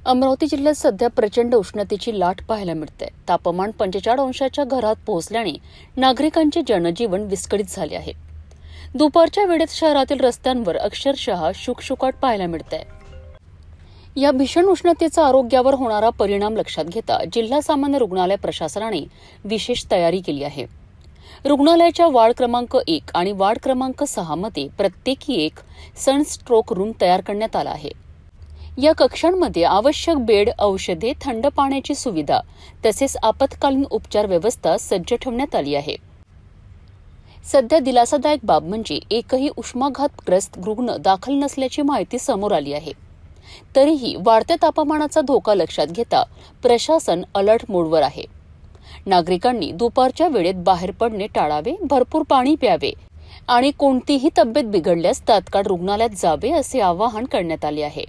अमरावती जिल्ह्यात सध्या प्रचंड उष्णतेची लाट पाहायला मिळते। तापमान 45 अंशाच्या घरात पोहोचल्याने नागरिकांचे जनजीवन विस्कळीत झाले आहे। दुपारच्या वेळेत शहरातील रस्त्यांवर अक्षरशः शुकशुकाट पाहायला मिळते। या भीषण उष्णतेचा आरोग्यावर होणारा परिणाम लक्षात घेता जिल्हा सामान्य रुग्णालय प्रशासनाने विशेष तयारी केली आहे। रुग्णालयाच्या वार्ड क्रमांक 1 आणि वार्ड क्रमांक 6 मध्ये प्रत्येकी एक सनस्ट्रोक रूम तयार करण्यात आला आहे। या कक्षांमध्ये आवश्यक बेड, औषधे, थंड पाण्याची सुविधा तसेच आपत्कालीन उपचार व्यवस्था सज्ज ठेवण्यात आली आहे। सध्या दिलासादायक बाब म्हणजे एकही उष्माघातग्रस्त रुग्ण दाखल नसल्याची माहिती समोर आली आहे। तरीही वाढत्या तापमानाचा धोका लक्षात घेता प्रशासन अलर्ट मोडवर आहे। नागरिकांनी दुपारच्या वेळेत बाहेर पडणे टाळावे, भरपूर पाणी प्यावे आणि कोणतीही तब्येत बिघडल्यास तात्काळ रुग्णालयात जावे असे आवाहन करण्यात आले आहे।